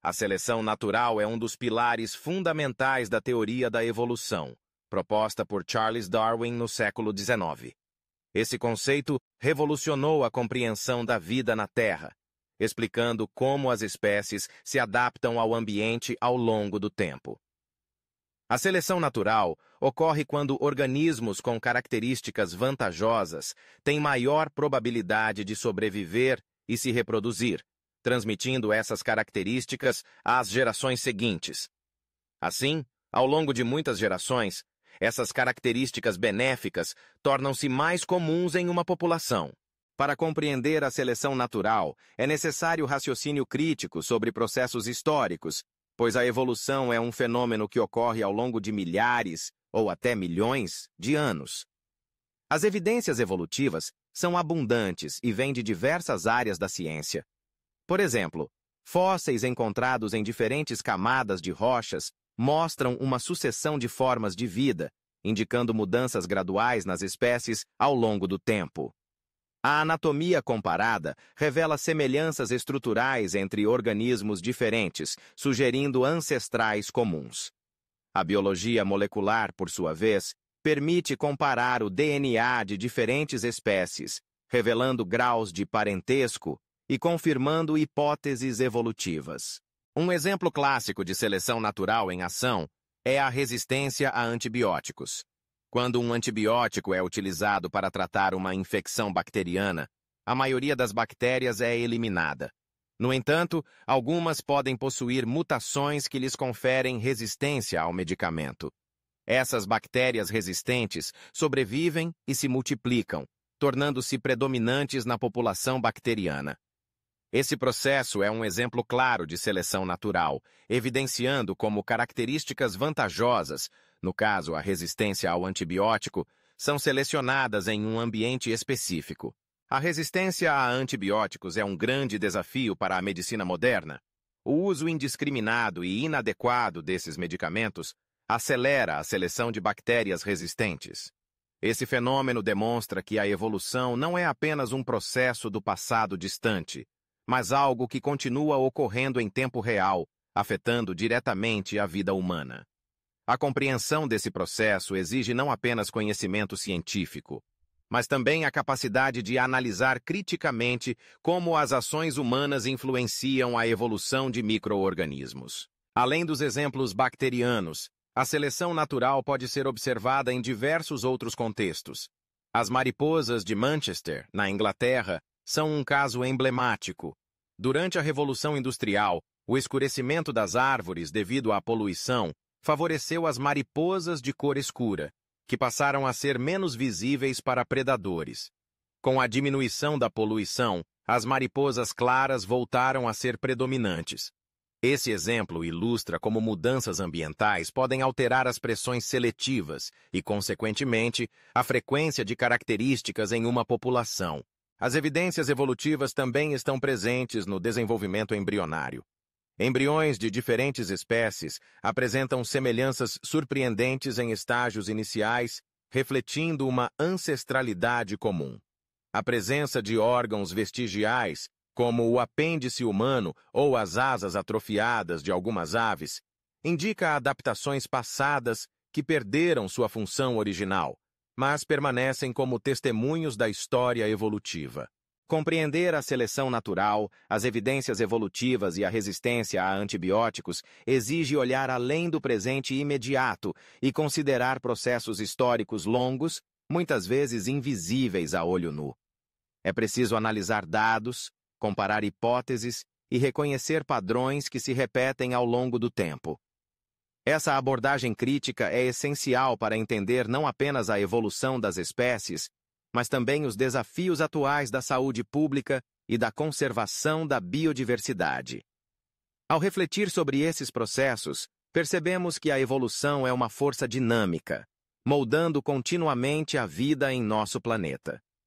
A seleção natural é um dos pilares fundamentais da teoria da evolução, proposta por Charles Darwin no século XIX. Esse conceito revolucionou a compreensão da vida na Terra, explicando como as espécies se adaptam ao ambiente ao longo do tempo. A seleção natural ocorre quando organismos com características vantajosas têm maior probabilidade de sobreviver e se reproduzir, transmitindo essas características às gerações seguintes. Assim, ao longo de muitas gerações, essas características benéficas tornam-se mais comuns em uma população. Para compreender a seleção natural, é necessário raciocínio crítico sobre processos históricos, pois a evolução é um fenômeno que ocorre ao longo de milhares ou até milhões de anos. As evidências evolutivas são abundantes e vêm de diversas áreas da ciência. Por exemplo, fósseis encontrados em diferentes camadas de rochas mostram uma sucessão de formas de vida, indicando mudanças graduais nas espécies ao longo do tempo. A anatomia comparada revela semelhanças estruturais entre organismos diferentes, sugerindo ancestrais comuns. A biologia molecular, por sua vez, permite comparar o DNA de diferentes espécies, revelando graus de parentesco e confirmando hipóteses evolutivas. Um exemplo clássico de seleção natural em ação é a resistência a antibióticos. Quando um antibiótico é utilizado para tratar uma infecção bacteriana, a maioria das bactérias é eliminada. No entanto, algumas podem possuir mutações que lhes conferem resistência ao medicamento. Essas bactérias resistentes sobrevivem e se multiplicam, tornando-se predominantes na população bacteriana. Esse processo é um exemplo claro de seleção natural, evidenciando como características vantajosas, no caso a resistência ao antibiótico, são selecionadas em um ambiente específico. A resistência a antibióticos é um grande desafio para a medicina moderna. O uso indiscriminado e inadequado desses medicamentos acelera a seleção de bactérias resistentes. Esse fenômeno demonstra que a evolução não é apenas um processo do passado distante, mas algo que continua ocorrendo em tempo real, afetando diretamente a vida humana. A compreensão desse processo exige não apenas conhecimento científico, mas também a capacidade de analisar criticamente como as ações humanas influenciam a evolução de micro-organismos. Além dos exemplos bacterianos, a seleção natural pode ser observada em diversos outros contextos. As mariposas de Manchester, na Inglaterra, são um caso emblemático. Durante a Revolução Industrial, o escurecimento das árvores devido à poluição favoreceu as mariposas de cor escura, que passaram a ser menos visíveis para predadores. Com a diminuição da poluição, as mariposas claras voltaram a ser predominantes. Esse exemplo ilustra como mudanças ambientais podem alterar as pressões seletivas e, consequentemente, a frequência de características em uma população. As evidências evolutivas também estão presentes no desenvolvimento embrionário. Embriões de diferentes espécies apresentam semelhanças surpreendentes em estágios iniciais, refletindo uma ancestralidade comum. A presença de órgãos vestigiais, como o apêndice humano ou as asas atrofiadas de algumas aves, indica adaptações passadas que perderam sua função original, mas permanecem como testemunhos da história evolutiva. Compreender a seleção natural, as evidências evolutivas e a resistência a antibióticos exige olhar além do presente imediato e considerar processos históricos longos, muitas vezes invisíveis a olho nu. É preciso analisar dados, comparar hipóteses e reconhecer padrões que se repetem ao longo do tempo. Essa abordagem crítica é essencial para entender não apenas a evolução das espécies, mas também os desafios atuais da saúde pública e da conservação da biodiversidade. Ao refletir sobre esses processos, percebemos que a evolução é uma força dinâmica, moldando continuamente a vida em nosso planeta.